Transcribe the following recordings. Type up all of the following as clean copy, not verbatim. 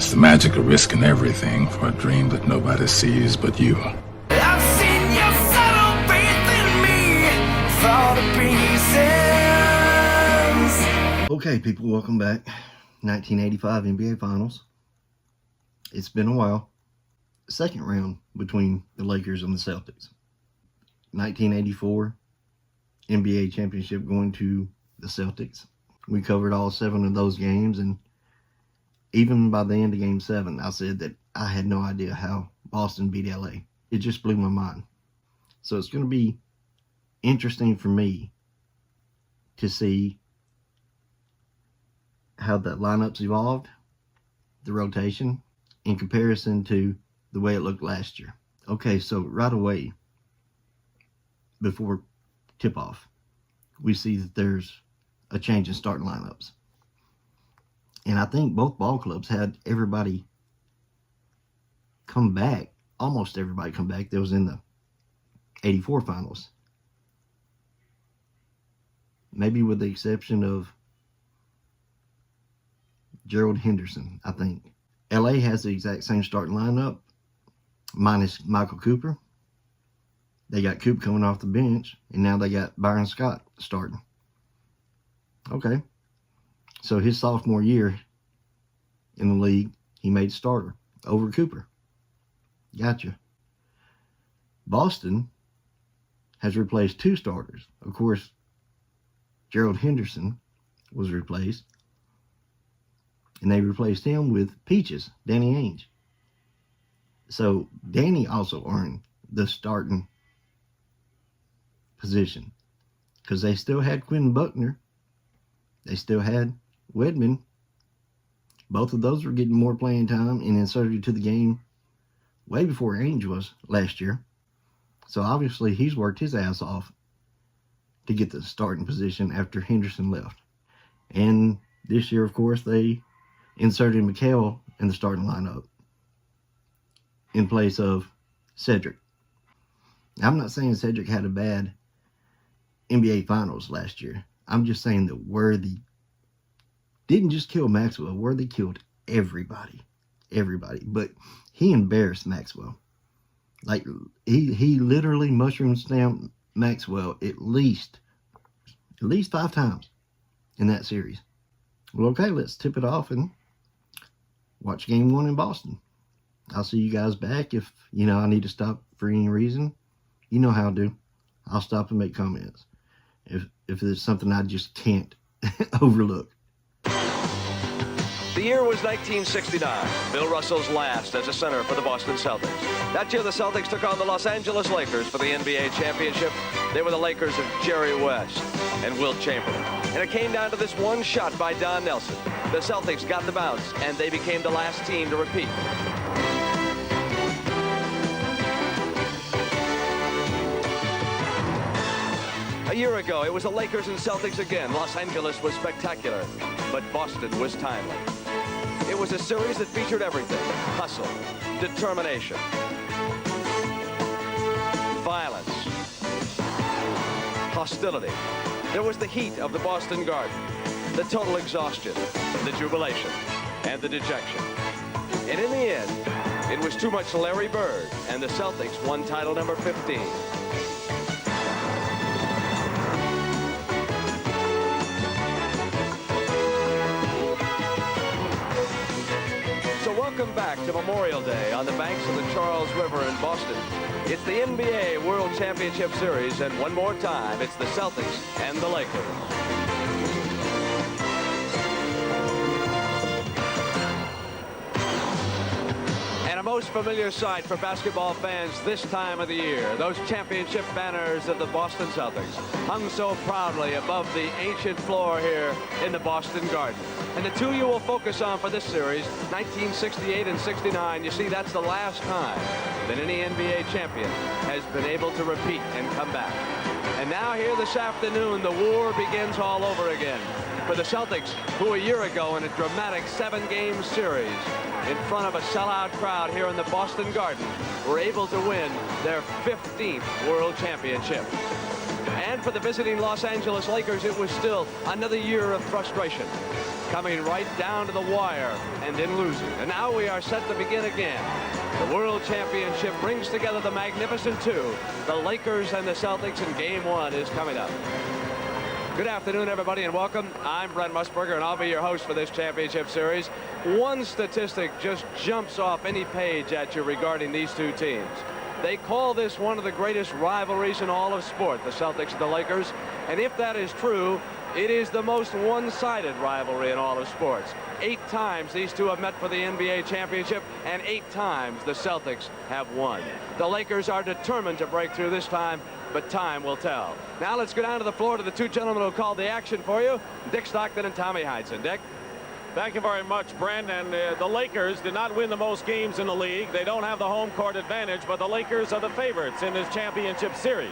It's the magic of risking everything for a dream that nobody sees but you. I've seen your subtle faith in me fall to pieces. Okay, people, welcome back. 1985 NBA Finals. It's been a while. Second round between the Lakers and the Celtics. 1984 NBA championship going to the Celtics. We covered all 7 of those games, and even by the end of Game 7, I said that I had no idea how Boston beat LA. It just blew my mind. So it's going to be interesting for me to see how the lineups evolved, the rotation, in comparison to the way it looked last year. Okay, so right away, before tip-off, we see that there's a change in starting lineups. And I think both ball clubs had everybody come back, almost everybody come back that was in the 84 finals. Maybe with the exception of Gerald Henderson, I think. LA has the exact same starting lineup, minus Michael Cooper. They got Coop coming off the bench, and now they got Byron Scott starting. Okay. So his sophomore year in the league, he made starter over Cooper. Gotcha. Boston has replaced 2 starters. Of course, Gerald Henderson was replaced, and they replaced him with Peaches, Danny Ainge. So Danny also earned the starting position because they still had Quinn Buckner. They still had Wedman. Both of those were getting more playing time and inserted to the game way before Ainge was last year. So obviously he's worked his ass off to get the starting position after Henderson left. And this year, of course, they inserted McHale in the starting lineup in place of Cedric. Now, I'm not saying Cedric had a bad NBA Finals last year. I'm just saying that Worthy didn't just kill Maxwell. Worthy killed everybody. Everybody. But he embarrassed Maxwell. Like, he literally mushroom stamped Maxwell at least 5 times in that series. Well, okay, let's tip it off and watch Game 1 in Boston. I'll see you guys back if, I need to stop for any reason. You know how I do. I'll stop and make comments if there's something I just can't overlook. The year was 1969, Bill Russell's last as a center for the Boston Celtics. That year, the Celtics took on the Los Angeles Lakers for the NBA championship. They were the Lakers of Jerry West and Wilt Chamberlain. And it came down to this one shot by Don Nelson. The Celtics got the bounce, and they became the last team to repeat. A year ago, it was the Lakers and Celtics again. Los Angeles was spectacular, but Boston was timely. It was a series that featured everything: hustle, determination, violence, hostility. There was the heat of the Boston Garden, the total exhaustion, the jubilation, and the dejection. And in the end, it was too much Larry Bird, and the Celtics won title number 15. Welcome back to Memorial Day on the banks of the Charles River in Boston. It's the NBA World Championship Series, and one more time, it's the Celtics and the Lakers. And a most familiar sight for basketball fans this time of the year. Those championship banners of the Boston Celtics hung so proudly above the ancient floor here in the Boston Garden. And the 2 you will focus on for this series, 1968 and 69, you see that's the last time that any NBA champion has been able to repeat and come back. And now here this afternoon, the war begins all over again for the Celtics, who a year ago in a dramatic 7-game series in front of a sellout crowd here in the Boston Garden were able to win their 15th World Championship. And for the visiting Los Angeles Lakers, it was still another year of frustration. coming right down to the wire and in losing. And now we are set to begin again. The World Championship brings together the Magnificent Two. The Lakers and the Celtics, and Game 1 is coming up. Good afternoon, everybody, and welcome. I'm Brent Musburger, and I'll be your host for this championship series. One statistic just jumps off any page at you regarding these two teams. They call this one of the greatest rivalries in all of sport, the Celtics and the Lakers. And if that is true, it is the most one-sided rivalry in all of sports. 8 times these two have met for the NBA championship, and 8 times the Celtics have won. The Lakers are determined to break through this time, but time will tell. Now let's go down to the floor to the two gentlemen who called the action for you, Dick Stockton and Tommy Heinsohn. Dick? Thank you very much, Brent. And the Lakers did not win the most games in the league. They don't have the home court advantage, but the Lakers are the favorites in this championship series.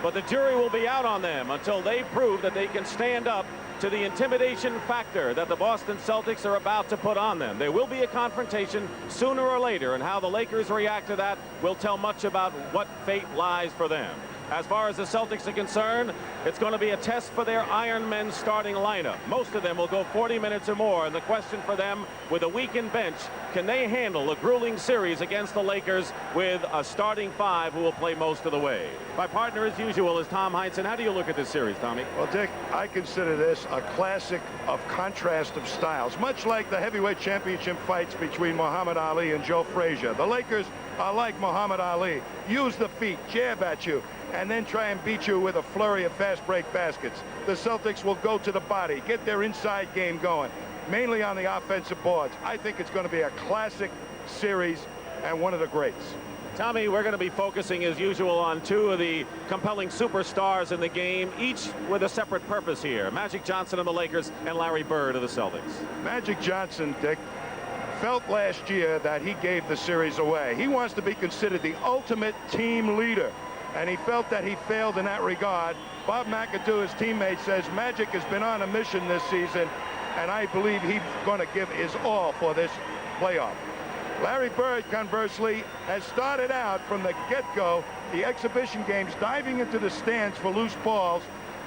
But the jury will be out on them until they prove that they can stand up to the intimidation factor that the Boston Celtics are about to put on them. There will be a confrontation sooner or later, and how the Lakers react to that will tell much about what fate lies for them. As far as the Celtics are concerned, it's going to be a test for their Iron Men starting lineup. Most of them will go 40 minutes or more, and the question for them, with a weakened bench, can they handle a grueling series against the Lakers with a starting 5 who will play most of the way? My partner, as usual, is Tom Heinsohn. How do you look at this series, Tommy? Well, Dick, I consider this a classic of contrast of styles, much like the heavyweight championship fights between Muhammad Ali and Joe Frazier. The Lakers are like Muhammad Ali. Use the feet, jab at you, and then try and beat you with a flurry of fast break baskets. The Celtics will go to the body, get their inside game going, mainly on the offensive boards. I think it's going to be a classic series and one of the greats. Tommy, we're going to be focusing, as usual, on 2 of the compelling superstars in the game, each with a separate purpose here. Magic Johnson of the Lakers and Larry Bird of the Celtics. Magic Johnson, Dick, felt last year that he gave the series away. He wants to be considered the ultimate team leader, and he felt that he failed in that regard. Bob McAdoo, his teammate, says Magic has been on a mission this season, and I believe he's going to give his all for this playoff. Larry Bird, conversely, has started out from the get-go, the exhibition games, diving into the stands for loose balls.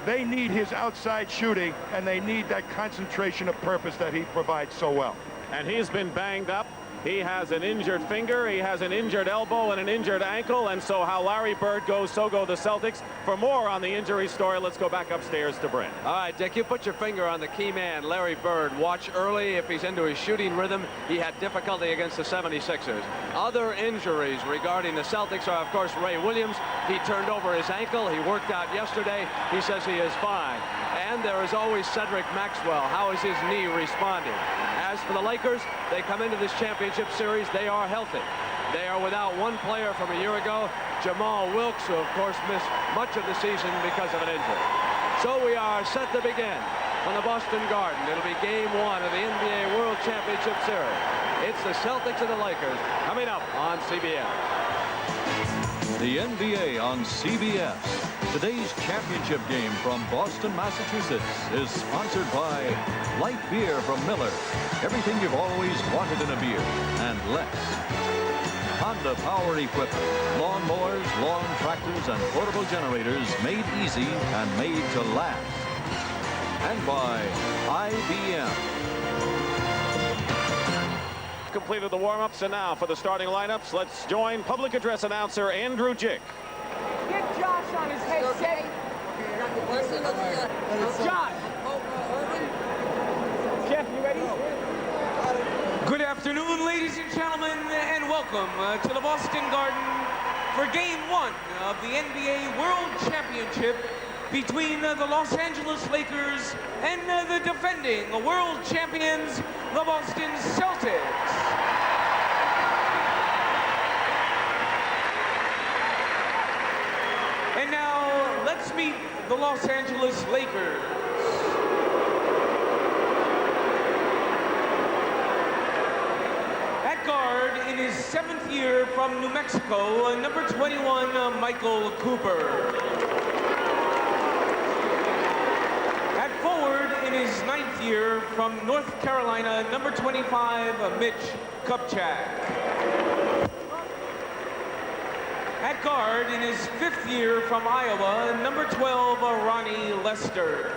They need his outside shooting, and they need that concentration of purpose that he provides so well. And he's been banged up. He has an injured finger, he has an injured elbow and an injured ankle, and so how Larry Bird goes, so go the Celtics. For more on the injury story, let's go back upstairs to Brent. All right, Dick, you put your finger on the key man, Larry Bird. Watch early if he's into his shooting rhythm. He had difficulty against the 76ers. Other injuries regarding the Celtics are, of course, Ray Williams. He turned over his ankle. He worked out yesterday. He says he is fine. And there is always Cedric Maxwell. How is his knee responding? As for the Lakers, they come into this championship series, they are healthy. They are without one player from a year ago, Jamal Wilkes, who of course missed much of the season because of an injury. So we are set to begin on the Boston Garden. It'll be Game 1 of the NBA World Championship Series. It's the Celtics and the Lakers coming up on CBS. The NBA on CBS. Today's championship game from Boston, Massachusetts is sponsored by light beer from Miller. Everything you've always wanted in a beer, and less. Honda Power Equipment. Lawnmowers, lawn tractors, and portable generators made easy and made to last. And by IBM. Completed the warm-ups, and now for the starting lineups, let's join public address announcer Andrew Jick. Get Josh on his headset. Josh. Jeff, you ready? Good afternoon, ladies and gentlemen, and welcome to the Boston Garden for Game 1 of the NBA World Championship between the Los Angeles Lakers and the defending world champions, the Boston Celtics. And now, let's meet the Los Angeles Lakers. At guard, in his 7th year from New Mexico, number 21, Michael Cooper. At forward, in his 9th year from North Carolina, number 25, Mitch Kupchak. At guard, in his 5th year from Iowa, number 12, Ronnie Lester.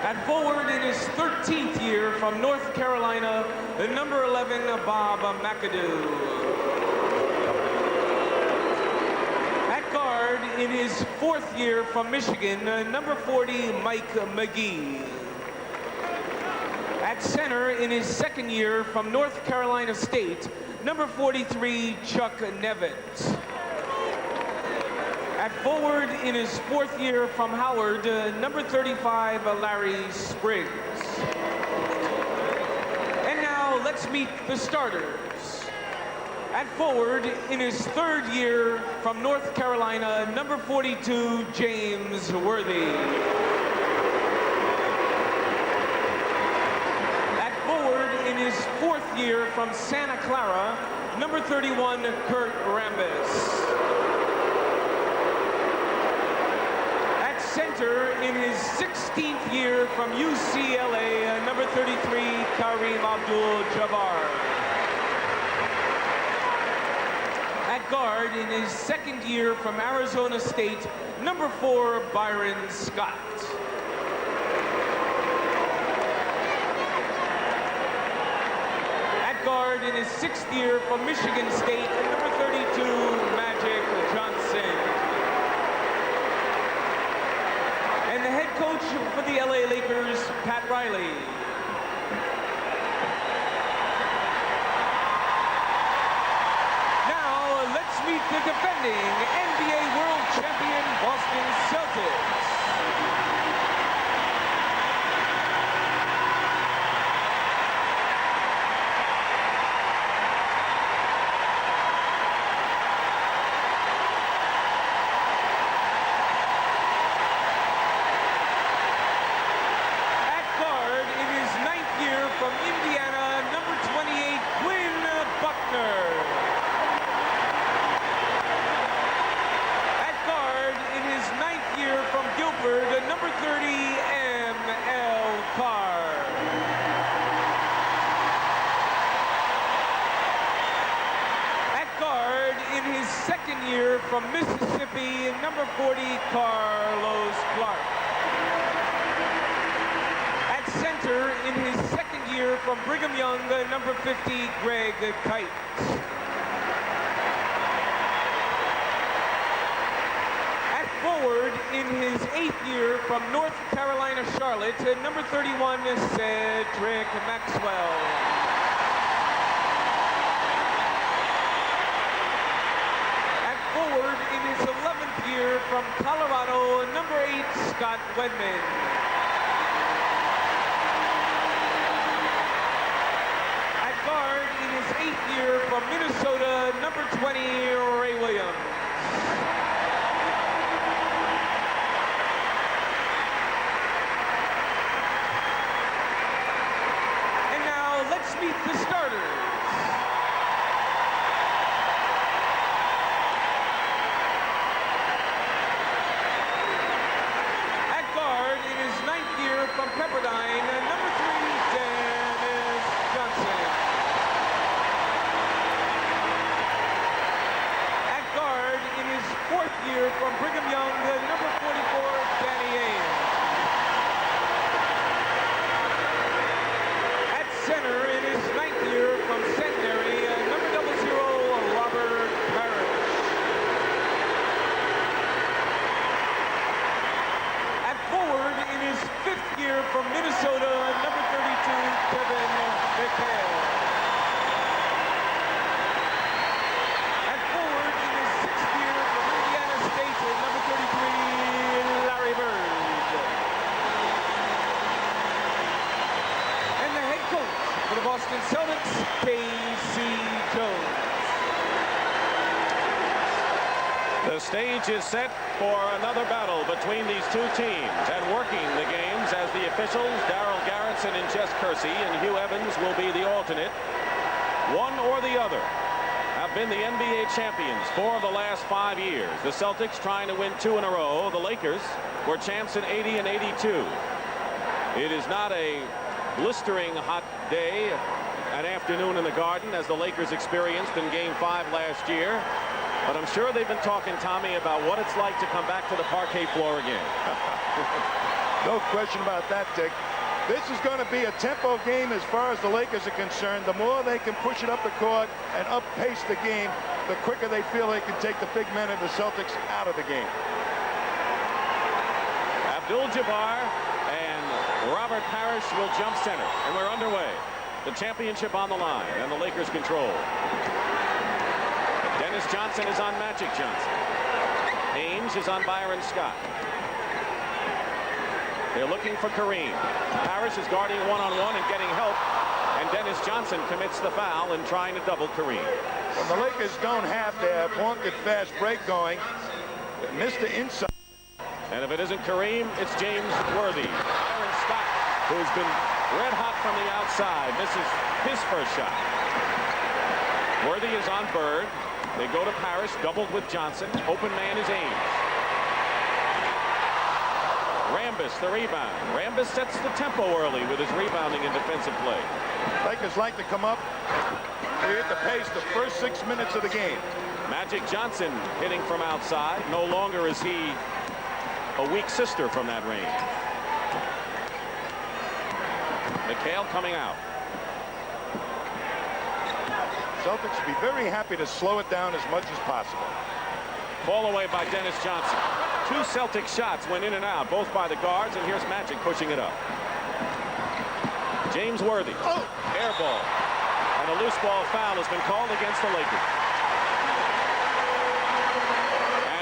At forward in his 13th year from North Carolina, the number 11, Bob McAdoo. At guard in his 4th year from Michigan, number 40, Mike McGee. At center in his 2nd year from North Carolina State, number 43, Chuck Nevitt. At forward in his 4th year from Howard, number 35, Larry Spriggs. And now let's meet the starters. At forward in his 3rd year from North Carolina, number 42, James Worthy. At forward in his 4th year from Santa Clara, number 31, Kurt Rambis. Center in his 16th year from UCLA, number 33, Kareem Abdul-Jabbar. At guard in his 2nd year from Arizona State, number 4, Byron Scott. At guard in his 6th year from Michigan State, number 32, Magic Johnson. And the head coach for the LA Lakers, Pat Riley. Now, let's meet the defending NBA World Champion Boston Celtics. From Mississippi, number 40, Carlos Clark. At center, in his 2nd year from Brigham Young, number 50, Greg Kite. At forward, in his 8th year from North Carolina, Charlotte, number 31, Cedric Maxwell. In his 11th year from Colorado, number 8, Scott Wedman. At guard in his 8th year from Minnesota, number 20, Ray Williams. And now let's meet the starters. From Pepperdine, number 3, Dennis Johnson. At guard in his 4th year from Brigham Young, number 44, Danny Ainge. At center in his 9th year from Centenary, number 00, Robert Parrish. At forward in his 5th year from Minnesota, number 32, Kevin McHale. At forward in his 6th year from Indiana State, number 33, Larry Bird. And the head coach for the Boston Celtics, K.C. Jones. The stage is set for another battle between these two teams, and working the games as the officials, Darryl Garretson and Jess Kersey, and Hugh Evans will be the alternate. One or the other have been the NBA champions 4 of the last 5 years. The Celtics trying to win 2 in a row. The Lakers were champs in 80 and 82. It is not a blistering hot day, an afternoon in the Garden, as the Lakers experienced in Game 5 last year. But I'm sure they've been talking, Tommy, about what it's like to come back to the parquet floor again. No question about that, Dick. This is going to be a tempo game as far as the Lakers are concerned. The more they can push it up the court and up-pace the game, the quicker they feel they can take the big men of the Celtics out of the game. Abdul-Jabbar and Robert Parrish will jump center, and we're underway. The championship on the line, and the Lakers control. Dennis Johnson is on Magic Johnson. Ainge is on Byron Scott. They're looking for Kareem. Parrish is guarding one-on-one and getting help, and Dennis Johnson commits the foul in trying to double Kareem. When the Lakers don't have their wanted fast break going, Mr. Inside. And if it isn't Kareem, it's James Worthy. Byron Scott, who's been red hot from the outside, misses his first shot. Worthy is on Bird. They go to Parrish, doubled with Johnson. Open man is Ainge. Rambis, the rebound. Rambis sets the tempo early with his rebounding and defensive play. Lakers like to come up, create the pace the first 6 minutes of the game. Magic Johnson hitting from outside. No longer is he a weak sister from that range. McHale coming out. Celtics would be very happy to slow it down as much as possible. Fall away by Dennis Johnson. Two Celtic shots went in and out, both by the guards, and here's Magic pushing it up. James Worthy. Air ball. And a loose ball foul has been called against the Lakers.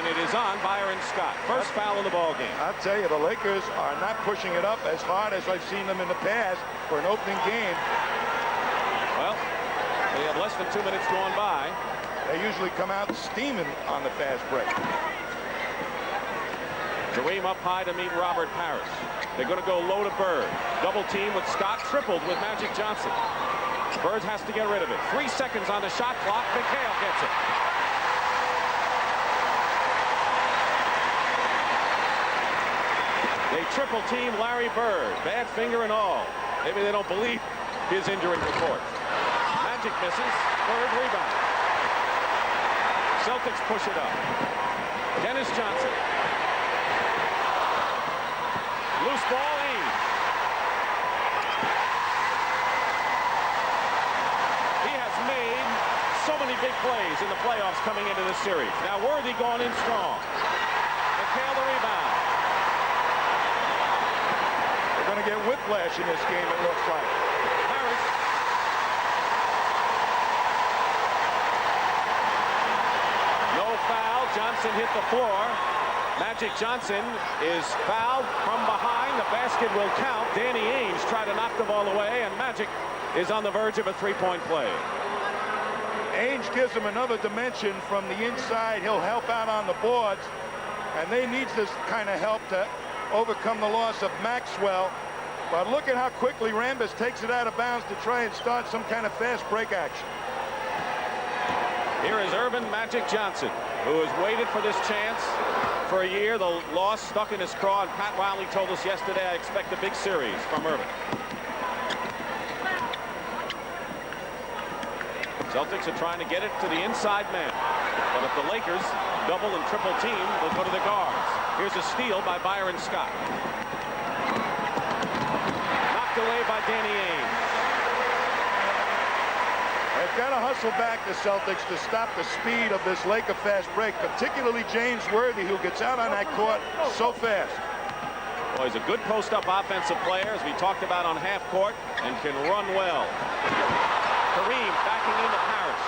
And it is on Byron Scott. First foul of the ball game. I'll tell you, the Lakers are not pushing it up as hard as I've seen them in the past for an opening game. Well, they have less than 2 minutes gone by. They usually come out steaming on the fast break. Kareem up high to meet Robert Parrish. They're going to go low to Bird. Double team with Scott, tripled with Magic Johnson. Bird has to get rid of it. 3 seconds on the shot clock. McHale gets it. They triple team Larry Bird. Bad finger and all. Maybe they don't believe his injury report. Magic misses. Bird rebound. Celtics push it up. Dennis Johnson. Loose ball, Ainge. He has made so many big plays in the playoffs coming into this series. Now Worthy going in strong. McHale the rebound. They're going to get whiplash in this game, it looks like. Parrish. No foul. Johnson hit the floor. Magic Johnson is fouled from behind. The basket will count. Danny Ainge tried to knock the ball away, and Magic is on the verge of a three-point play. Ainge gives him another dimension from the inside. He'll help out on the boards, and they need this kind of help to overcome the loss of Maxwell. But look at how quickly Rambis takes it out of bounds to try and start some kind of fast break action. Here is Urban Magic Johnson, who has waited for this chance for a year. The loss stuck in his craw, and Pat Riley told us yesterday, I expect a big series from Urban. Celtics are trying to get it to the inside man. But if the Lakers double and triple team, they'll go to the guards. Here's a steal by Byron Scott. Knocked away by Danny Ainge. They've got to hustle back the Celtics to stop the speed of this Laker fast break, particularly James Worthy, who gets out on that court so fast. Well, he's a good post-up offensive player, as we talked about on half court, and can run well. Kareem backing into Parrish.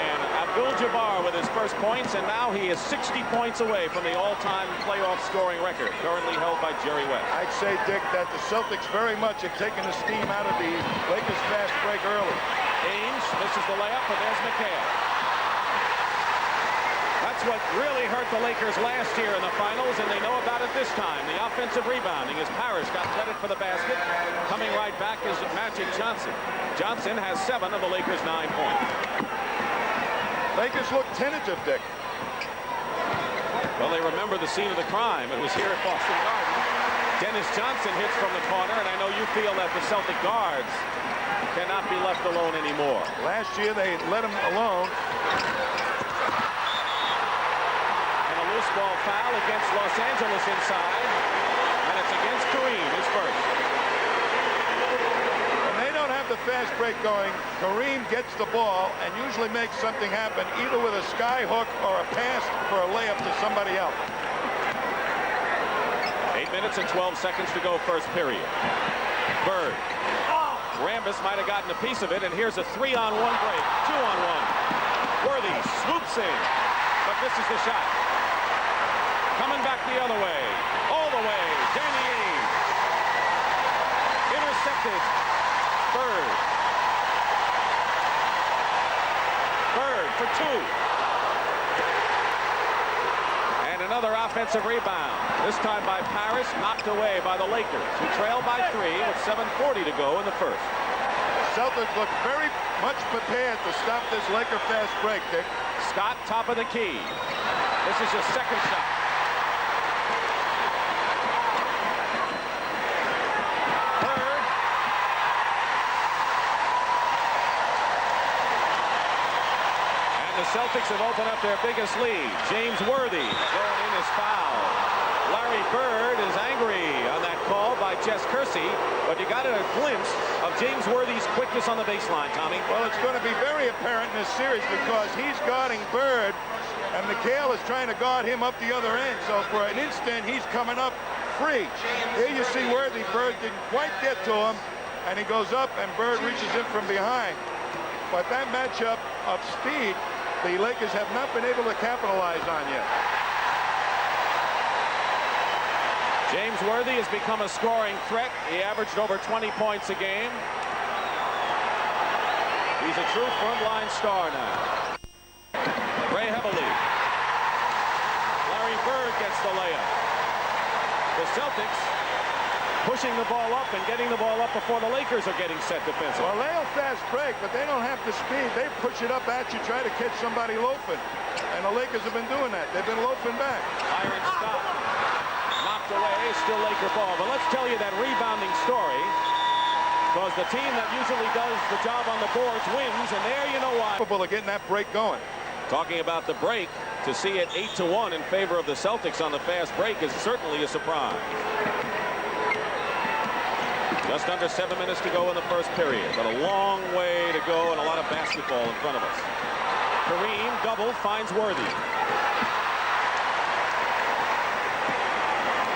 And Abdul-Jabbar with his first points, and now he is 60 points away from the all-time playoff scoring record, currently held by Jerry West. I'd say, Dick, that the Celtics very much have taken the steam out of the Lakers fast break early. Ainge misses the layup, but there's McHale. That's what really hurt the Lakers last year in the finals, and they know about it this time. The offensive rebounding as Parrish got credit for the basket. Coming right back is Magic Johnson. Johnson has 7 of the Lakers' 9 points. Lakers look tentative, Dick. Well, they remember the scene of the crime. It was here at Boston Garden. Dennis Johnson hits from the corner, and I know you feel that the Celtic guards cannot be left alone anymore. Last year, they let him alone. And a loose ball foul against Los Angeles inside. and it's against Kareem, his first. When they don't have the fast break going, Kareem gets the ball and usually makes something happen, either with a sky hook or a pass for a layup to somebody else. 8 minutes and 12 seconds to go, first period. Bird. Rambis might have gotten a piece of it, and here's a 3-on-1 break. 2-on-1. Worthy swoops in, but misses the shot. Coming back the other way. All the way. Danny Ainge. Intercepted. Bird. Bird for two. And another offensive rebound. This time by Paris, knocked away by the Lakers, who trail by 3 with 7:40 to go in the first. Celtics look very much prepared to stop this Laker fast break, Dick. Scott, top of the key. This is his second shot. Bird. And the Celtics have opened up their biggest lead. James Worthy throwing in his foul. Larry Bird is angry on that call by Jess Kersey, but you got a glimpse of James Worthy's quickness on the baseline, Tommy. Well, it's going to be very apparent in this series because he's guarding Bird, and McHale is trying to guard him up the other end. So for an instant, he's coming up free. Here you see Worthy. Bird didn't quite get to him, and he goes up, and Bird reaches in from behind. But that matchup of speed, the Lakers have not been able to capitalize on yet. James Worthy has become a scoring threat. He averaged over 20 points a game. He's a true frontline star now. Ray heavily. Larry Bird gets the layup. The Celtics pushing the ball up and getting the ball up before the Lakers are getting set defensively. Well, they'll fast break, but they don't have the speed. They push it up at you, try to catch somebody loafing. And the Lakers have been doing that. They've been loafing back. Iron stop. Knocked away, still Laker ball. But let's tell you that rebounding story, because the team that usually does the job on the boards wins, and there you know why. Capable of getting that break going. Talking about the break, to see it 8-1 in favor of the Celtics on the fast break is certainly a surprise. Just under 7 minutes to go in the first period, but a long way to go and a lot of basketball in front of us. Kareem double, finds Worthy.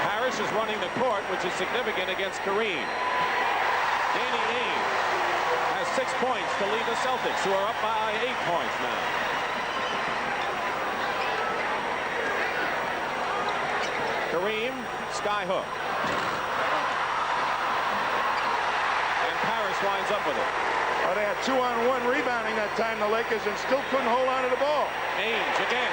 Parrish is running the court, which is significant against Kareem. Danny Ainge has 6 points to lead the Celtics, who are up by 8 points now. Kareem, skyhook. And Parrish winds up with it. Well, they had 2-on-1 rebounding that time, the Lakers, and still couldn't hold on to the ball. Ainge again.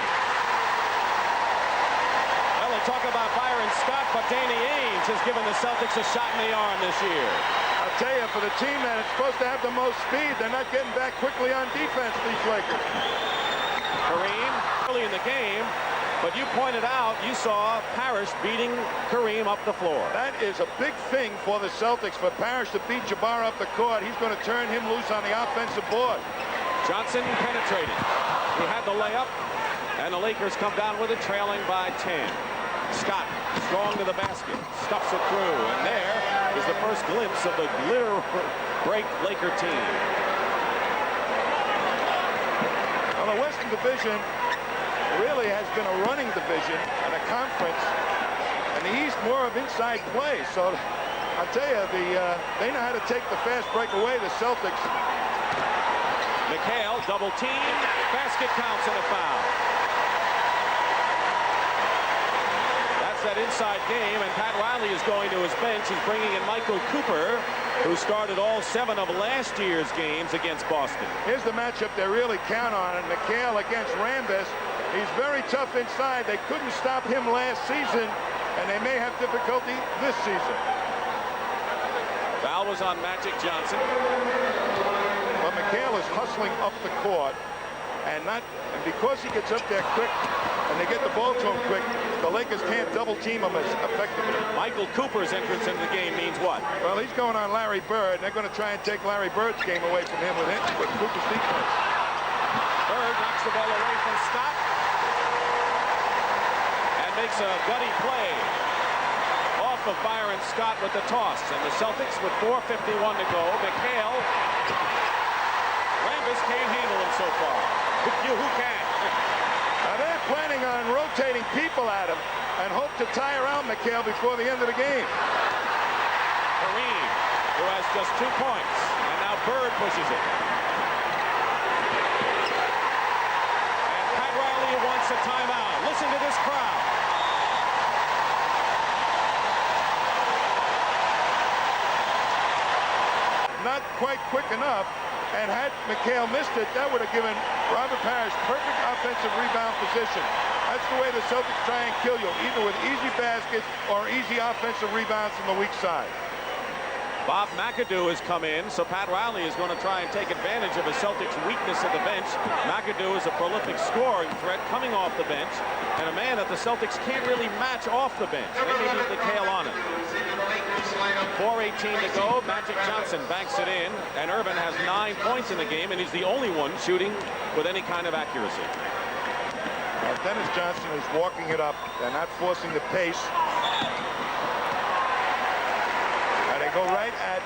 Well, they talk about Byron Scott, but Danny Ainge has given the Celtics a shot in the arm this year. I'll tell you, for the team that is supposed to have the most speed, they're not getting back quickly on defense, these Lakers. Kareem early in the game, but you pointed out you saw Parrish beating Kareem up the floor. That is a big thing for the Celtics, for Parrish to beat Jabbar up the court. He's going to turn him loose on the offensive board. Johnson penetrated. He had the layup, and the Lakers come down with it, trailing by 10. Scott strong to the basket, stuffs it through, and there is the first glimpse of the glitter break Laker team. Well, the Western Division really has been a running division and a conference, and the East more of inside play. So I'll tell you, they know how to take the fast break away, the Celtics. McHale double team, basket counts and a foul. That's that inside game, and Pat Riley is going to his bench. He's bringing in Michael Cooper, who started all 7 of last year's games against Boston. Here's the matchup they really count on, and McHale against Rambis. He's very tough inside. They couldn't stop him last season, and they may have difficulty this season. Foul was on Magic Johnson. But McHale is hustling up the court, and because he gets up there quick, and they get the ball to him quick, the Lakers can't double team him as effectively. Michael Cooper's entrance into the game means what? Well, he's going on Larry Bird, and they're going to try and take Larry Bird's game away from him with Cooper's defense. Bird knocks the ball away from Scott and makes a gutty play off of Byron Scott with the toss. And the Celtics with 4:51 to go. McHale. Rambis can't handle him so far. Who can? Now they're planning on rotating people at him and hope to tie around McHale before the end of the game. Kareem, who has just 2 points. And now Bird pushes it. And Pat Riley wants a timeout. Listen to this crowd. Not quite quick enough, and had McHale missed it, that would have given Robert Parrish perfect offensive rebound position. That's the way the Celtics try and kill you, either with easy baskets or easy offensive rebounds from the weak side. Bob McAdoo has come in, so Pat Riley is going to try and take advantage of a Celtics weakness at the bench. McAdoo is a prolific scoring threat coming off the bench, and a man that the Celtics can't really match off the bench. They may need McHale on it. 4:18 to go. Magic Johnson banks it in, and Irvin has 9 points in the game, and he's the only one shooting with any kind of accuracy. Dennis Johnson is walking it up. They're not forcing the pace. And they go right at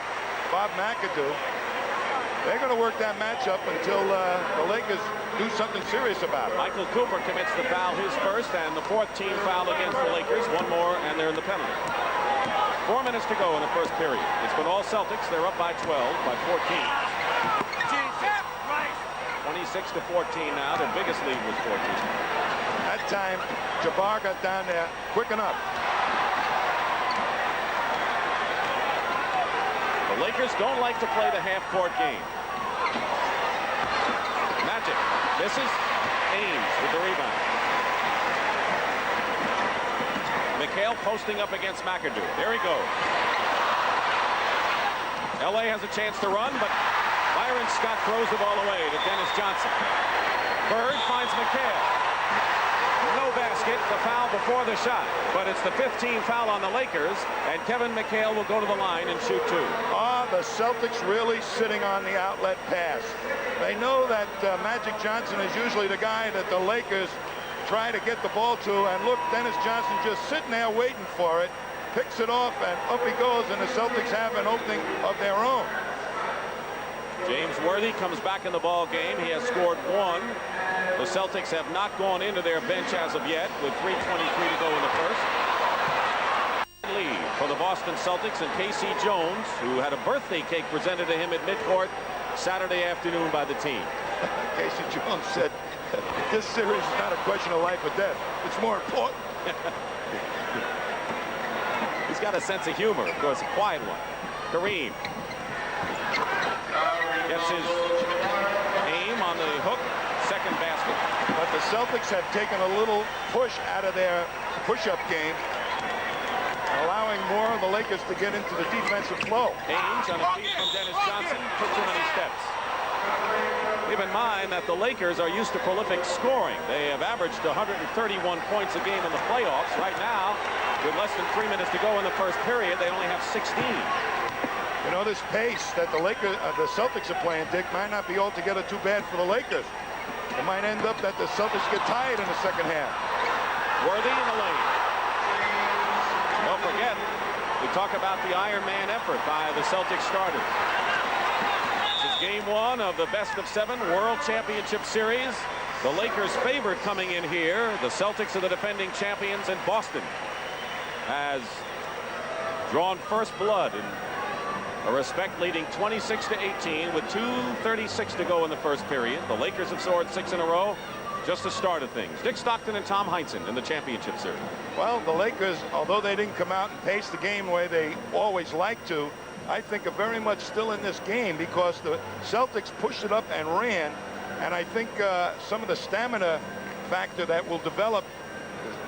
Bob McAdoo. They're going to work that matchup until the Lakers do something serious about it. Michael Cooper commits the foul, his first, and the 4th team foul against the Lakers. One more, and they're in the penalty. 4 minutes to go in the first period. It's been all Celtics. They're up by 12, by 14. 26 to 14 now. Their biggest lead was 14. That time, Jabbar got down there quick enough. The Lakers don't like to play the half-court game. Magic misses. Ames with the rebound. McHale posting up against McAdoo. There he goes. LA has a chance to run, but Byron Scott throws the ball away to Dennis Johnson. Bird finds McHale. No basket, the foul before the shot, but it's the 15th foul on the Lakers, and Kevin McHale will go to the line and shoot 2. The Celtics really sitting on the outlet pass. They know that Magic Johnson is usually the guy that the Lakers try to get the ball to, and look, Dennis Johnson just sitting there waiting for it, picks it off, and up he goes, and the Celtics have an opening of their own. James Worthy comes back in the ball game. He has scored 1. The Celtics have not gone into their bench as of yet, with 3:23 to go in the first. Lead for the Boston Celtics, and Casey Jones, who had a birthday cake presented to him at midcourt Saturday afternoon by the team. Casey Jones said, this series is not a question of life or death. It's more important. He's got a sense of humor, of course, a quiet one. Kareem gets his aim on the hook. Second basket. But the Celtics have taken a little push out of their push-up game, allowing more of the Lakers to get into the defensive flow. Ames on a feed from Dennis Johnson. Took too many steps. Keep in mind that the Lakers are used to prolific scoring. They have averaged 131 points a game in the playoffs. Right now, with less than 3 minutes to go in the first period, they only have 16. You know, this pace that the Celtics are playing, Dick, might not be altogether too bad for the Lakers. It might end up that the Celtics get tired in the second half. Worthy in the lane. Don't forget, we talk about the Iron Man effort by the Celtics starters. This is game 1 of the best-of-7 World Championship Series. The Lakers favored coming in here. The Celtics are the defending champions, and Boston has drawn first blood in a respect, leading 26 to 18 with 2:36 to go in the first period. The Lakers have scored 6 in a row. Just the start of things. Dick Stockton and Tom Heinsohn in the championship series. Well, the Lakers, although they didn't come out and pace the game the way they always like to, I think are very much still in this game because the Celtics pushed it up and ran. And I think some of the stamina factor that will develop,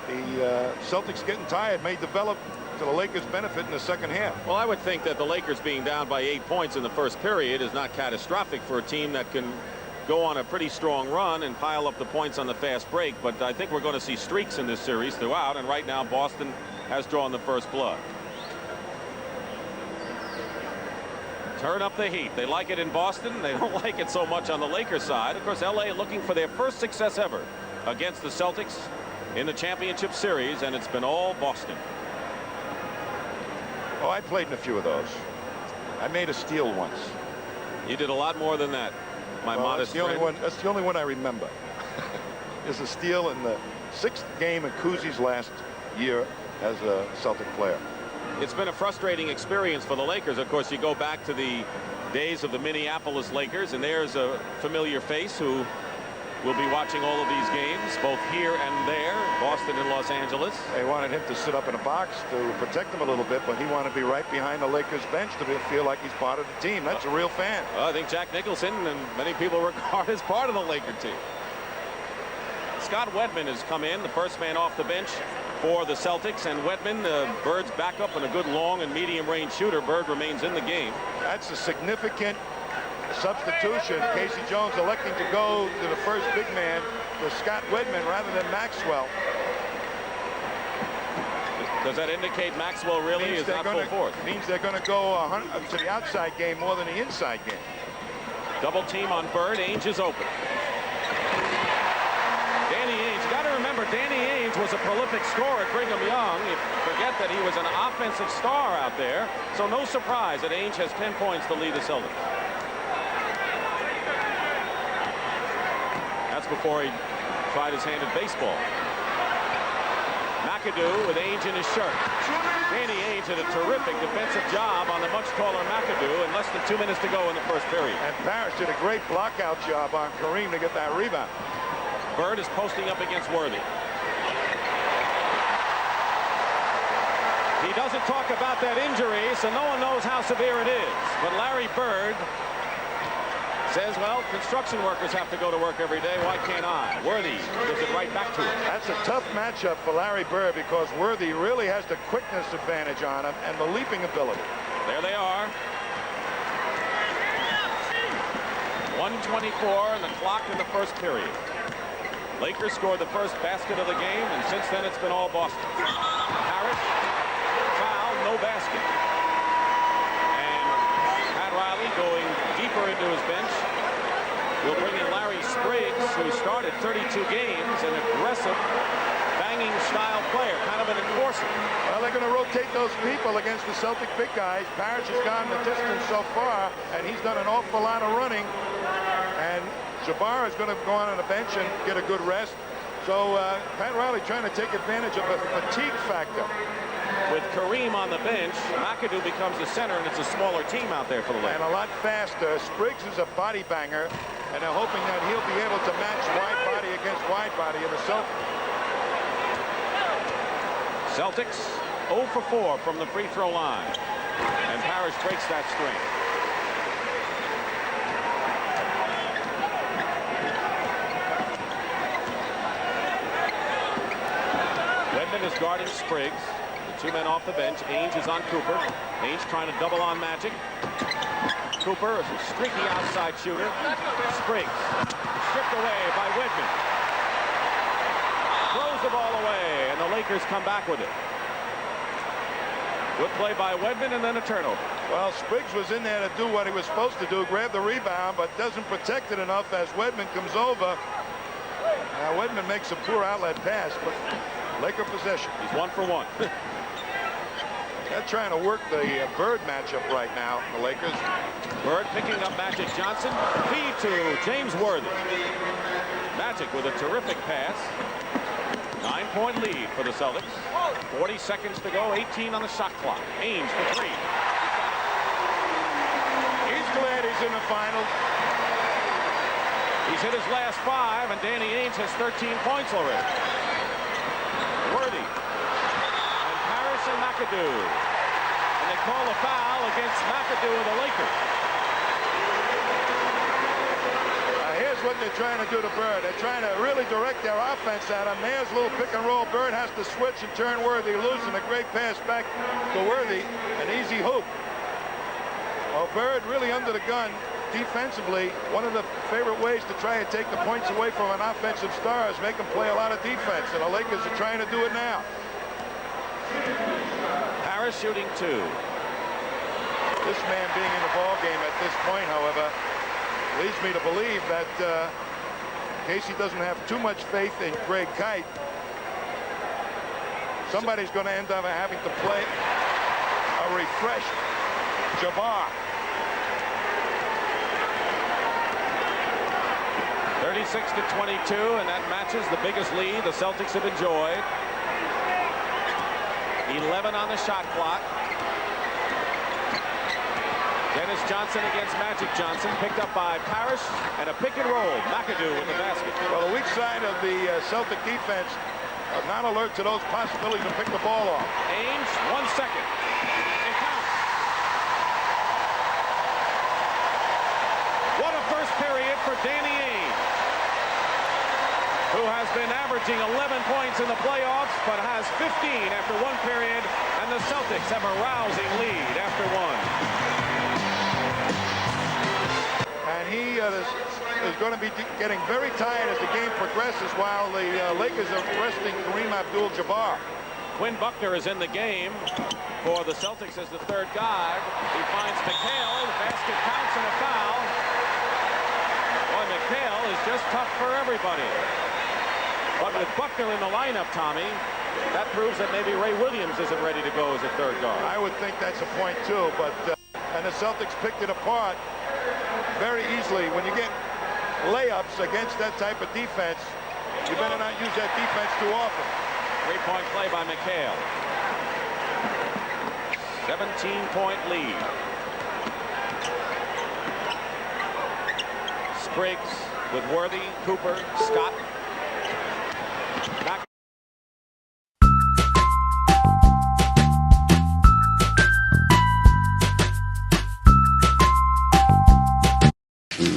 the Celtics getting tired, may develop to the Lakers' benefit in the second half. Well, I would think that the Lakers being down by 8 points in the first period is not catastrophic for a team that can go on a pretty strong run and pile up the points on the fast break. But I think we're going to see streaks in this series throughout, and right now Boston has drawn the first blood. Turn up the heat. They like it in Boston. They don't like it so much on the Lakers side. Of course, LA looking for their first success ever against the Celtics in the championship series, and it's been all Boston. Oh, I played in a few of those. I made a steal once. You did a lot more than that, my modest that's the only friend. one. That's the only one I remember. Is a steal in the 6th game of Cousy's last year as a Celtic player. It's been a frustrating experience for the Lakers. Of course, you go back to the days of the Minneapolis Lakers, and there's a familiar face who will be watching all of these games, both here and there, Boston and Los Angeles. They wanted him to sit up in a box to protect him a little bit, but he wanted to be right behind the Lakers bench to feel like he's part of the team. That's a real fan. Well, I think Jack Nicholson and many people regard as part of the Laker team. Scott Wedman has come in, the first man off the bench for the Celtics, and Wedman, Bird's backup and a good long and medium range shooter. Bird remains in the game. That's a significant substitution. Casey Jones electing to go to the first big man with Scott Wedman rather than Maxwell. Does that indicate Maxwell really is not full force? Means they're going to go to the outside game more than the inside game. Double team on Bird. Ainge is open. Danny Ainge, got to remember, Danny Ainge was a prolific scorer at Brigham Young. You forget that he was an offensive star out there, so no surprise that Ainge has 10 points to lead the Celtics. That's before he tried his hand at baseball. McAdoo with Ainge in his shirt. Danny Ainge did a terrific defensive job on the much taller McAdoo in less than 2 minutes to go in the first period. And Parrish did a great blockout job on Kareem to get that rebound. Bird is posting up against Worthy. He doesn't talk about that injury, so no one knows how severe it is. But Larry Bird says, well, construction workers have to go to work every day. Why can't I? Worthy gives it right back to him. That's a tough matchup for Larry Bird because Worthy really has the quickness advantage on him and the leaping ability. There they are. 1:24 in the clock in the first period. Lakers scored the first basket of the game, and since then it's been all Boston. Harris, foul, no basket. And Pat Riley going deeper into his bench will bring in Larry Spriggs, who started 32 games, an aggressive, banging style player, kind of an enforcer. Well, they're going to rotate those people against the Celtic big guys. Parrish has gone the distance so far, and he's done an awful lot of running. And Jabbar is going to go on the bench and get a good rest. So Pat Riley trying to take advantage of a fatigue factor. With Kareem on the bench, McAdoo becomes the center, and it's a smaller team out there for the Lakers. And a lot faster. Spriggs is a body banger, and they're hoping that he'll be able to match wide body against wide body in the Celtics. Celtics 0 for 4 from the free throw line, and Parrish breaks that string. Wedman is guarding Spriggs. The two men off the bench. Ainge is on Cooper. Ainge trying to double on Magic. Cooper is a streaky outside shooter. Spriggs stripped away by Wedman. Throws the ball away, and the Lakers come back with it. Good play by Wedman, and then a turnover. Well, Spriggs was in there to do what he was supposed to do, grab the rebound, but doesn't protect it enough as Wedman comes over. Now, Wedman makes a poor outlet pass, but Laker possession. He's 1 for 1. They're trying to work the Bird matchup right now, the Lakers. Bird picking up Magic Johnson. Feed to James Worthy. Magic with a terrific pass. 9-point lead for the Celtics. 40 seconds to go. 18 on the shot clock. Ainge for 3. He's glad he's in the finals. He's hit his last 5, and Danny Ainge has 13 points already. Worthy. And Parrish and McAdoo. And they call a foul against McAdoo of the Lakers. Here's what they're trying to do to Bird. They're trying to really direct their offense at him. There's a little pick and roll. Bird has to switch and turn Worthy loose, and a great pass back to Worthy. An easy hoop. Well, Bird really under the gun defensively. One of the favorite ways to try and take the points away from an offensive star is make him play a lot of defense, and the Lakers are trying to do it now. Harris shooting 2. This man being in the ball game at this point, however, leads me to believe that Casey doesn't have too much faith in Greg Kite. Somebody's going to end up having to play. a refreshed Jabbar. 36-22, and that matches the biggest lead the Celtics have enjoyed. 11 on the shot clock. Dennis Johnson against Magic Johnson, picked up by Parrish, and a pick and roll. McAdoo with the basket. Well, the weak side of the Celtic defense are not alert to those possibilities to pick the ball off. Ames, 1 second. It counts. What a first period for Danny Ainge, who has been averaging 11 points in the playoffs, but has 15 after 1 period, and the Celtics have a rousing lead after 1. And he is going to be getting very tired as the game progresses while the Lakers are resting Kareem Abdul-Jabbar. Quinn Buckner is in the game for the Celtics as the third guard. He finds McHale. The basket counts and a foul. Boy, McHale is just tough for everybody. But with Buckner in the lineup, Tommy, that proves that maybe Ray Williams isn't ready to go as a third guard. I would think that's a point, too. But and the Celtics picked it apart very easily. When you get layups against that type of defense, you better not use that defense too often. 3-point play by McHale. 17-point lead. Spriggs with Worthy, Cooper, Scott. Back.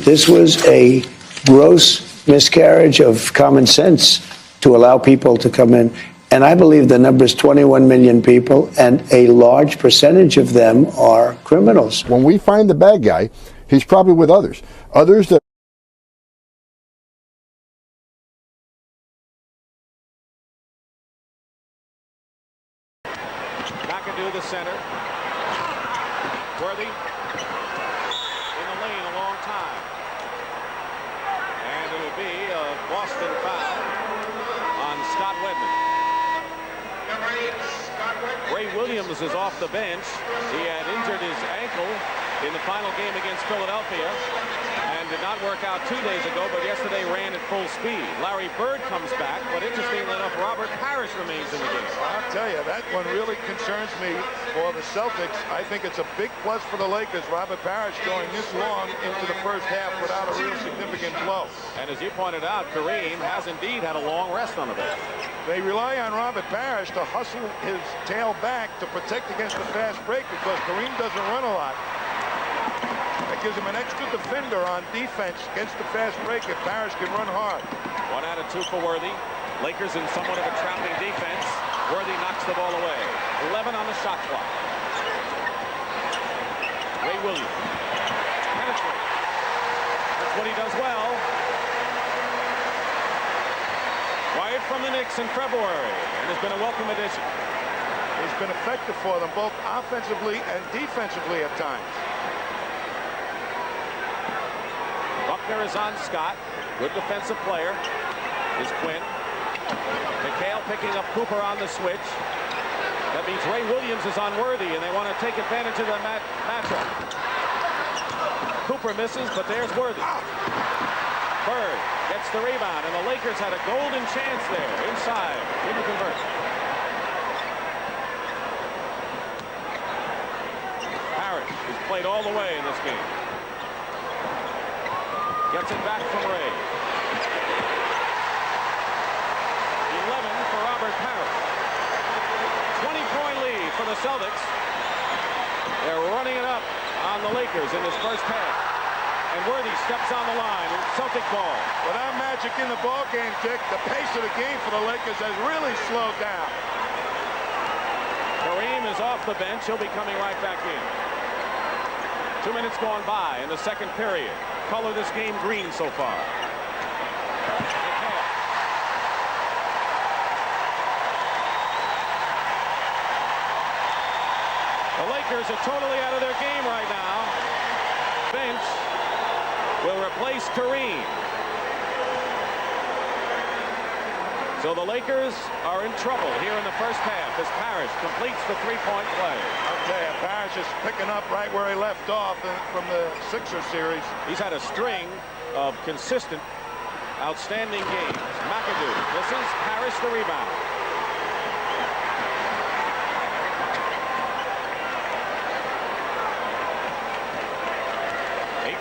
This was a gross miscarriage of common sense to allow people to come in. And I believe the number is 21 million people, and a large percentage of them are criminals. When we find the bad guy, he's probably with others. Others that McAdoo, the center. Worthy in the lane a long time. And it'll be a Boston foul on Scott Wedman. Ray Williams is off the bench. He had injured his ankle in the final game against Philadelphia and did not work out 2 days ago, but yesterday ran at full speed. Larry Bird comes back, but interestingly enough, Robert Parrish remains in the game. I'll tell you, that one really concerns me for the Celtics. I think it's a big plus for the Lakers. Robert Parrish going this long into the first half without a real significant blow. And as you pointed out, Kareem has indeed had a long rest on the bench. They rely on Robert Parrish to hustle his tail back to protect against the fast break because Kareem doesn't run a lot. That gives him an extra defender on defense against the fast break if Parrish can run hard. 1 out of 2 for Worthy. Lakers in somewhat of a trapping defense. Worthy knocks the ball away. 11 on the shot clock. Ray Williams. Penetrates. That's what he does well. Wired from the Knicks in February and has been a welcome addition. He's been effective for them both offensively and defensively at times. Buckner is on Scott. Good defensive player is Quinn. McHale picking up Cooper on the switch. That means Ray Williams is on Worthy, and they want to take advantage of the matchup. Cooper misses, but there's Worthy. Bird gets the rebound, and the Lakers had a golden chance there inside. Didn't convert. Parrish has played all the way in this game. Gets it back from Ray. 11 for Robert Parrish. 20-point lead for the Celtics. They're running it up on the Lakers in this first half. And Worthy steps on the line. Celtic ball. Without Magic in the ball game, Dick, the pace of the game for the Lakers has really slowed down. Kareem is off the bench. He'll be coming right back in. 2 minutes gone by in the second period. Color this game green so far. The Lakers are totally out of their game right now. Bench will replace Kareem. So the Lakers are in trouble here in the first half as Parrish completes the three-point play. Okay, Parrish is picking up right where he left off from the Sixer series. He's had a string of consistent, outstanding games. McAdoo misses, Parrish the rebound.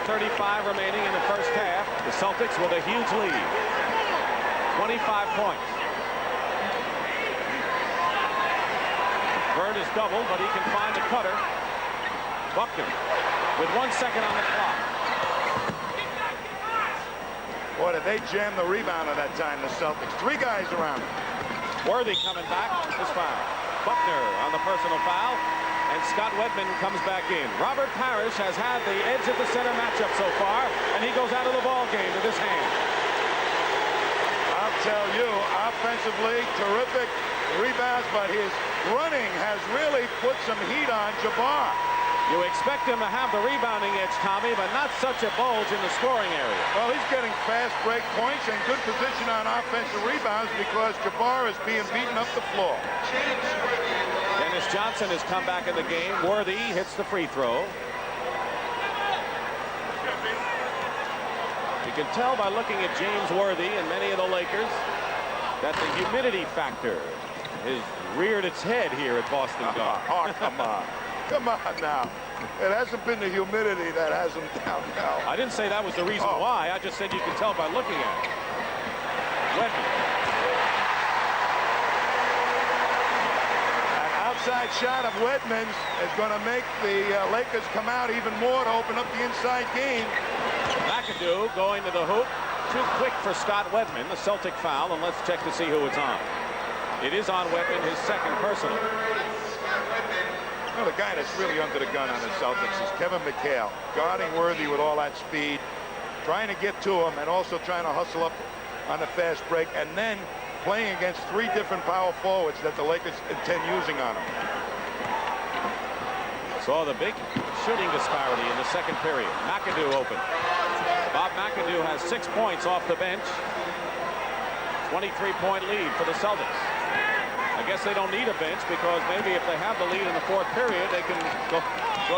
.35 remaining in the first half. The Celtics with a huge lead. 25 points. Bird is doubled, but he can find the cutter. Buckner with 1 second on the clock. Boy, did they jam the rebound at that time, the Celtics. 3 guys around. Worthy coming back. His foul. Buckner on the personal foul. And Scott Wedman comes back in. Robert Parrish has had the edge of the center matchup so far, and he goes out of the ball game with his hand. I'll tell you, offensively, terrific rebounds, but his running has really put some heat on Jabbar. You expect him to have the rebounding edge, Tommy, but not such a bulge in the scoring area. Well, he's getting fast break points and good position on offensive rebounds because Jabbar is being beaten up the floor. Dennis Johnson has come back in the game. Worthy hits the free throw. You can tell by looking at James Worthy and many of the Lakers that the humidity factor has reared its head here at Boston Garden. Oh, come on. Come on now. It hasn't been the humidity that has him down now. I didn't say that was the reason why. I just said you can tell by looking at it. Wedman. An outside shot of Wedman's is going to make the Lakers come out even more to open up the inside game. McAdoo going to the hoop. Too quick for Scott Wedman, the Celtic foul, and let's check to see who it's on. It is on Wedman, his second personal. Well, the guy that's really under the gun on the Celtics is Kevin McHale, guarding Worthy with all that speed, trying to get to him and also trying to hustle up on the fast break, and then playing against 3 different power forwards that the Lakers intend using on him. Saw the big shooting disparity in the second period. McAdoo open. Bob McAdoo has 6 points off the bench. 23-point lead for the Celtics. I guess they don't need a bench because maybe if they have the lead in the 4th period, they can go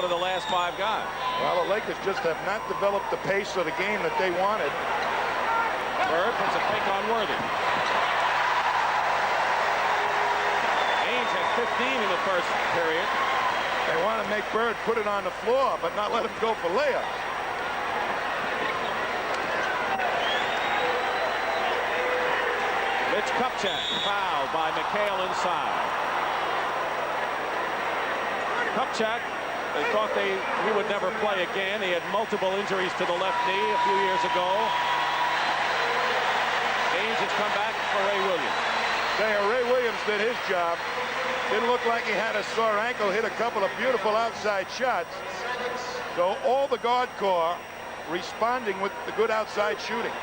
to the last 5 guys. Well, the Lakers just have not developed the pace of the game that they wanted. Bird puts a fake on Worthy. Ainge had 15 in the first period. They want to make Bird put it on the floor, but not let him go for layups. Mitch Kupchak fouled by McHale inside. Kupchak, they thought he would never play again. He had multiple injuries to the left knee a few years ago. Ainge has come back for Ray Williams. Ray Williams did his job. Didn't look like he had a sore ankle. Hit a couple of beautiful outside shots. So all the guard corps responding with the good outside shooting.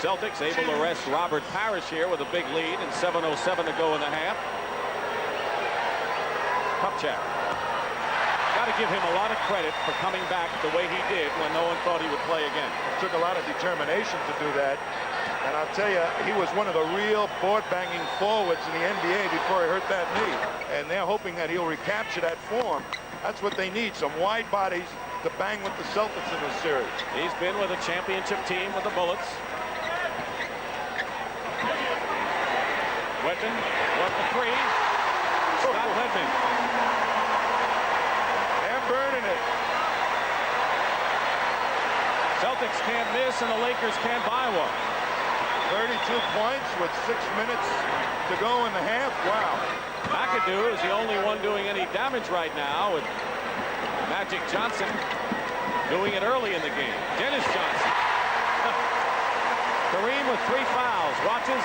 Celtics able to rest Robert Parrish here with a big lead and 7:07 to go in the half. Kupchak. Got to give him a lot of credit for coming back the way he did when no one thought he would play again. It took a lot of determination to do that. And I'll tell you, he was one of the real board-banging forwards in the NBA before he hurt that knee. And they're hoping that he'll recapture that form. That's what they need, some wide bodies to bang with the Celtics in this series. He's been with a championship team with the Bullets. Wedman, wants the 3. Scott Wedman. They're burning it. Celtics can't miss, and the Lakers can't buy one. 32 points with 6 minutes to go in the half. Wow. McAdoo is the only one doing any damage right now, with Magic Johnson doing it early in the game. Dennis Johnson. Kareem with 3 fouls. Watches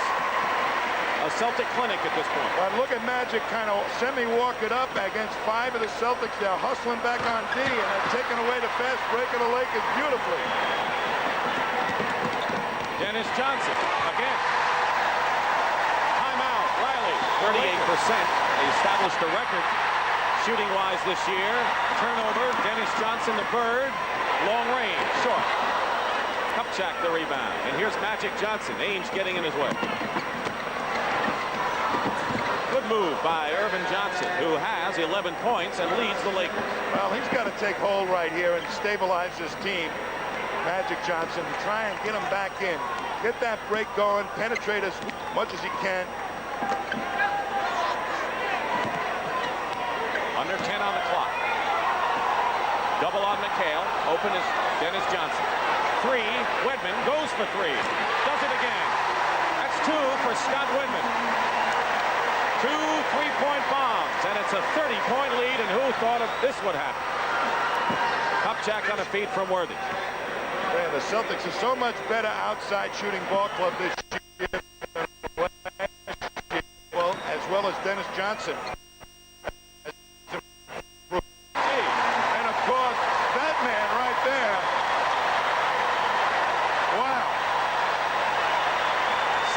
a Celtic clinic at this point. But look at Magic kind of semi-walk it up against 5 of the Celtics. They're hustling back on D, and they're taking away the fast break of the Lakers beautifully. Dennis Johnson again. Timeout. Riley. 38%. They established a record shooting-wise this year. Turnover. Dennis Johnson, the Bird. Long range. Short. Kupchak the rebound. And here's Magic Johnson. Ainge getting in his way. Good move by Irvin Johnson, who has 11 points and leads the Lakers. Well, he's got to take hold right here and stabilize his team. Magic Johnson, try and get him back in. Get that break going, penetrate as much as he can. Under 10 on the clock. Double on McHale. Open is Dennis Johnson. 3. Wedman goes for 3. Does it again. That's 2 for Scott Wedman. 2 3-point bombs, and it's a 30-point lead, and who thought of this would happen? Kupchak on a feed from Worthy. Man, the Celtics are so much better outside shooting ball club this year than last year, as well as Dennis Johnson. And of course, that man right there. Wow.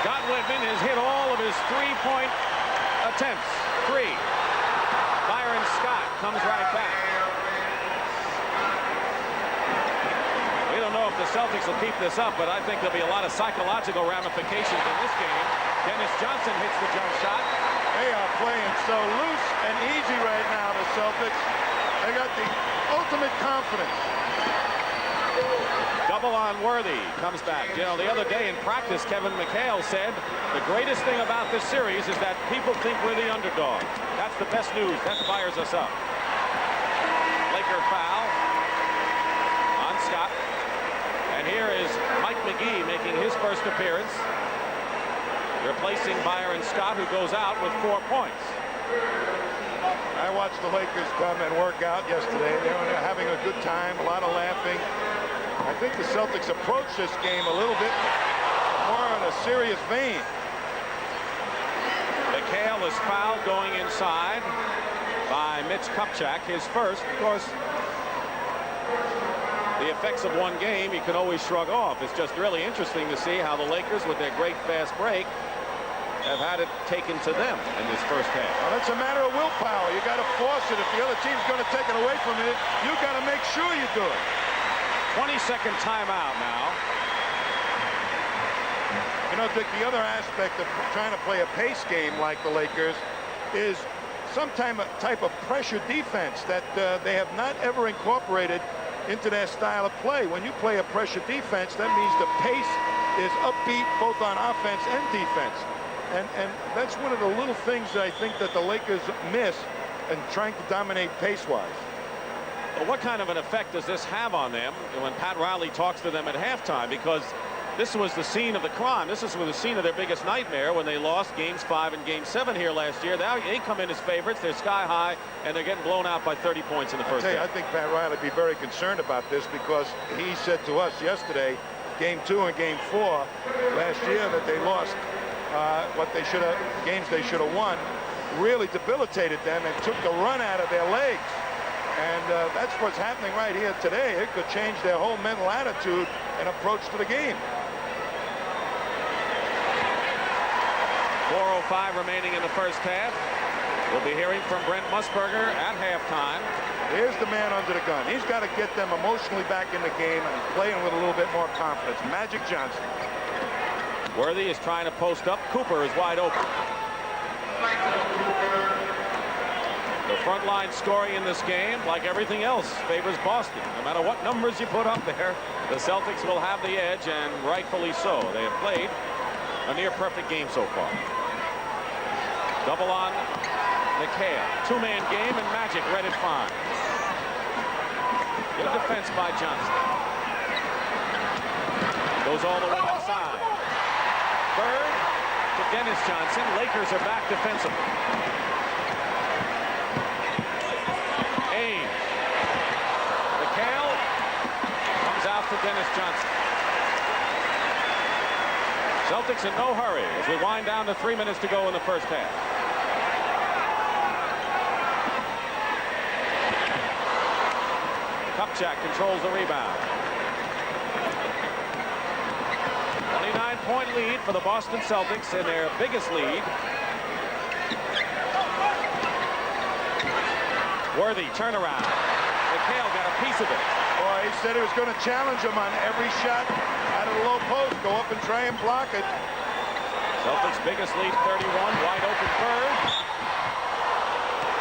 Scott Whitman has hit all of his 3-point attempts. 3. Byron Scott comes right back. We don't know if the Celtics will keep this up, but I think there'll be a lot of psychological ramifications in this game. Dennis Johnson hits the jump shot. They are playing so loose and easy right now, the Celtics. They got the ultimate confidence. Double on Worthy comes back. You know, the other day in practice, Kevin McHale said the greatest thing about this series is that people think we're the underdog. That's the best news. That fires us up. Laker foul on Scott. And here is Mike McGee making his first appearance, replacing Byron Scott, who goes out with 4 points. I watched the Lakers come and work out yesterday. They were having a good time, a lot of laughing. I think the Celtics approached this game a little bit more in a serious vein. McHale is fouled going inside by Mitch Kupchak, his first. Of course, the effects of one game you can always shrug off. It's just really interesting to see how the Lakers, with their great fast break, have had it taken to them in this first half. Well, that's a matter of willpower. You got to force it. If the other team's going to take it away from you, you got to make sure you do it. 20-second timeout now. You know, Dick, the other aspect of trying to play a pace game like the Lakers is some type of pressure defense that they have not ever incorporated into their style of play. When you play a pressure defense, that means the pace is upbeat both on offense and defense. And that's one of the little things that I think that the Lakers miss in trying to dominate pace-wise. Well, what kind of an effect does this have on them when Pat Riley talks to them at halftime? Because this was the scene of the crime. This was the scene of their biggest nightmare when they lost games 5 and game 7 here last year. They come in as favorites. They're sky high, and they're getting blown out by 30 points in the first half. I think Pat Riley would be very concerned about this because he said to us yesterday, game 2 and game 4 last year, that they lost games they should have won, really debilitated them and took the run out of their legs. And that's what's happening right here today. It could change their whole mental attitude and approach to the game. 4:05 remaining in the first half. We'll be hearing from Brent Musburger at halftime. Here's the man under the gun. He's got to get them emotionally back in the game and playing with a little bit more confidence. Magic Johnson. Worthy is trying to post up. Cooper is wide open. The front line scoring in this game, like everything else, favors Boston. No matter what numbers you put up there, the Celtics will have the edge, and rightfully so. They have played a near-perfect game so far. Double on McHale. Two-man game, and Magic read it fine. Good defense by Johnson. Goes all the way outside. Bird to Dennis Johnson. Lakers are back defensively. Ainge. McHale comes out for Dennis Johnson. Celtics in no hurry as we wind down to 3 minutes to go in the first half. Kupchak controls the rebound. 29-point lead for the Boston Celtics in their biggest lead. Worthy turnaround. McHale got a piece of it. Boy, They said he was going to challenge him on every shot out of the low post. Go up and try and block it. Celtics' biggest lead, 31. Wide open Bird.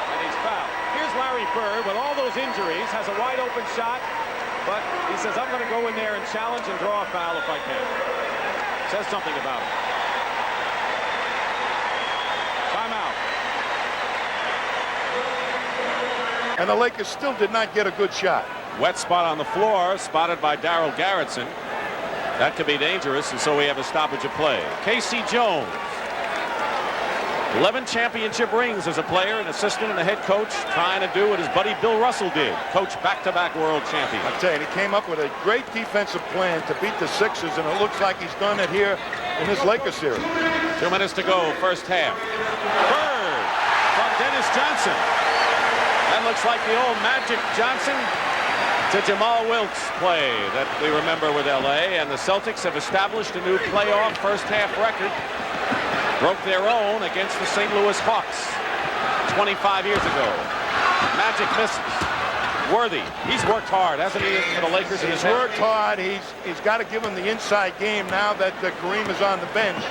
And he's fouled. Here's Larry Bird with all those injuries. Has a wide open shot. But he says, I'm going to go in there and challenge and draw a foul if I can. Says something about it. Timeout. And the Lakers still did not get a good shot. Wet spot on the floor, spotted by Darryl Garrettson. That could be dangerous, and so we have a stoppage of play. Casey Jones. 11 championship rings as a player, an assistant, and a head coach, trying to do what his buddy Bill Russell did, coach back-to-back world champion. I'll tell you, he came up with a great defensive plan to beat the Sixers, and it looks like he's done it here in this Lakers series. 2 minutes to go, first half. Bird from Dennis Johnson. That looks like the old Magic Johnson to Jamal Wilkes play that we remember with LA, and the Celtics have established a new playoff first half record. Broke their own against the St. Louis Hawks 25 years ago. Magic misses. Worthy, he's worked hard, hasn't he, for the Lakers? He's worked hard. He's got to give him the inside game now that Kareem is on the bench.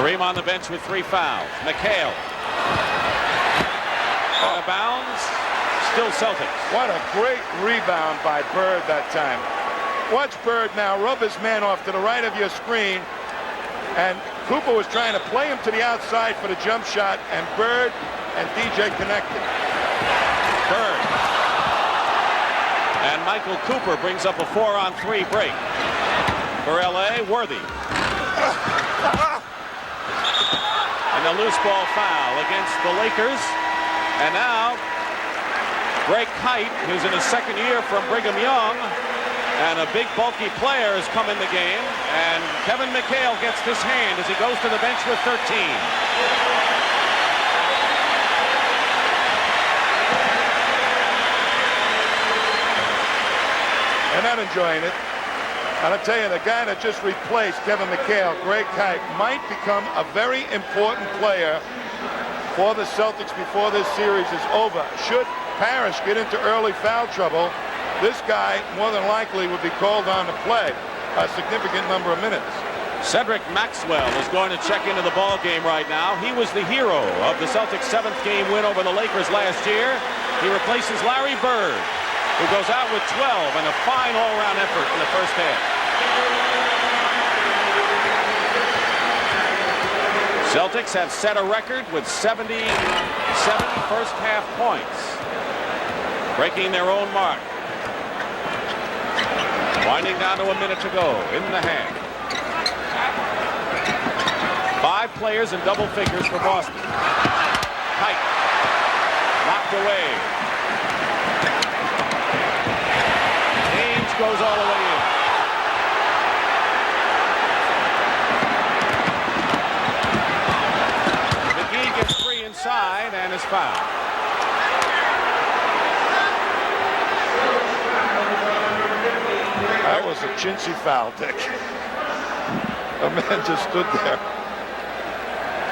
Kareem on the bench with 3 fouls. McHale. Out of bounds. Still Celtics. What a great rebound by Bird that time. Watch Bird now rub his man off to the right of your screen, and Cooper was trying to play him to the outside for the jump shot, and Bird and DJ connected. Bird. And Michael Cooper brings up a 4-on-3 break. For LA, Worthy. And a loose ball foul against the Lakers. And now Greg Kite, who's in his second year from Brigham Young, and a big bulky player has come in the game, and Kevin McHale gets this hand as he goes to the bench with 13. And not enjoying it. And I'll tell you, the guy that just replaced Kevin McHale, Greg Kite, might become a very important player for the Celtics before this series is over. Should Parrish get into early foul trouble, this guy more than likely would be called on to play a significant number of minutes. Cedric Maxwell is going to check into the ball game right now. He was the hero of the Celtics' 7th game win over the Lakers last year. He replaces Larry Bird, who goes out with 12 and a fine all-around effort in the first half. Celtics have set a record with 77 first half points, breaking their own mark. Winding down to a minute to go in the half. 5 players in double figures for Boston. Kite. Knocked away. Ainge goes all the way in. McGee gets 3 inside and is fouled. That was a chintzy foul, Dick. A man just stood there.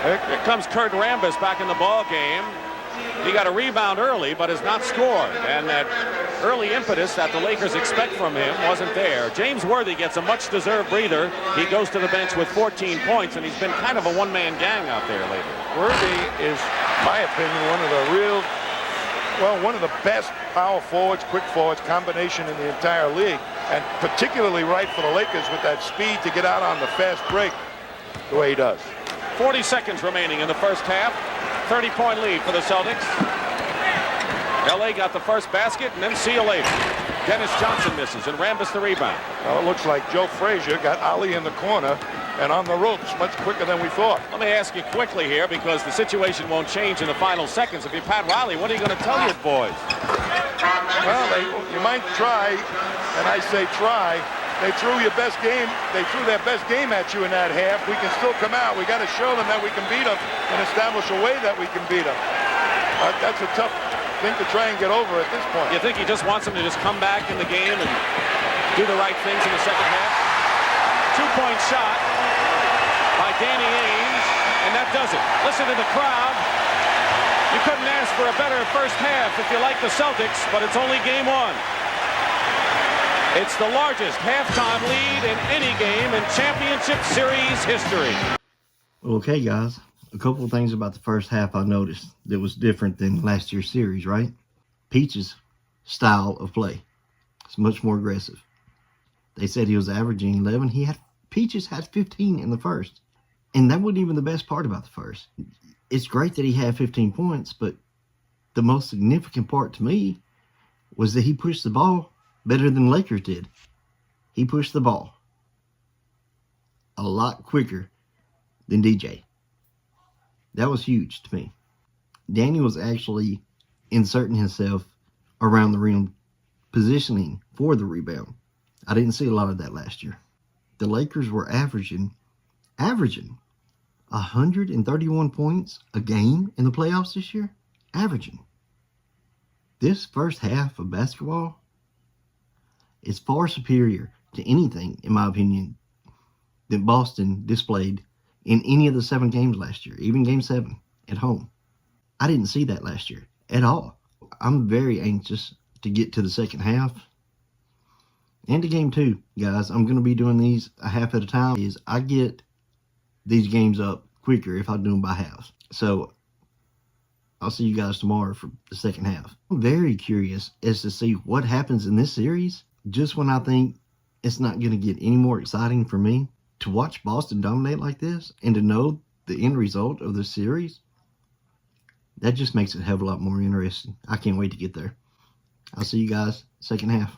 Here comes Kurt Rambis back in the ball game. He got a rebound early, but has not scored. And that early impetus that the Lakers expect from him wasn't there. James Worthy gets a much-deserved breather. He goes to the bench with 14 points, and he's been kind of a one-man gang out there lately. Worthy is, in my opinion, one of the best power forwards, quick forwards combination in the entire league, and particularly right for the Lakers with that speed to get out on the fast break the way he does. 40 seconds remaining in the first half. 30-point lead for the Celtics. LA got the first basket, and then see you later. Dennis Johnson misses, and Rambis the rebound. Well, it looks like Joe Frazier got Ali in the corner and on the ropes much quicker than we thought. Let me ask you quickly here, because the situation won't change in the final seconds. If you're Pat Riley, what are you going to tell your boys? Well, you might try, and I say try. They threw your best game. They threw their best game at you in that half. We can still come out. We got to show them that we can beat them and establish a way that we can beat them. That's a tough thing to try and get over at this point. You think he just wants them to just come back in the game and do the right things in the second half? 2-point shot by Danny Ainge, and that does it. Listen to the crowd. You couldn't ask for a better first half if you like the Celtics, but it's only game one. It's the largest halftime lead in any game in championship series history. Okay, guys, a couple of things about the first half I noticed that was different than last year's series, right? Peach's style of play. It's much more aggressive. They said he was averaging 11. Peaches had 15 in the first. And that wasn't even the best part about the first. It's great that he had 15 points, but the most significant part to me was that he pushed the ball better than Lakers did. He pushed the ball a lot quicker than DJ. That was huge to me. Danny was actually inserting himself around the rim, positioning for the rebound. I didn't see a lot of that last year. The Lakers were averaging 131 points a game in the playoffs this year. Averaging. This first half of basketball is far superior to anything, in my opinion, that Boston displayed in any of the 7 games last year, even Game 7 at home. I didn't see that last year at all. I'm very anxious to get to the second half and to Game 2, guys. I'm going to be doing these a half at a time. I get these games up quicker if I do them by halves. So I'll see you guys tomorrow for the second half. I'm very curious as to see what happens in this series. Just when I think it's not going to get any more exciting for me, to watch Boston dominate like this and to know the end result of the series, that just makes it a hell of a lot more interesting. I can't wait to get there. I'll see you guys second half.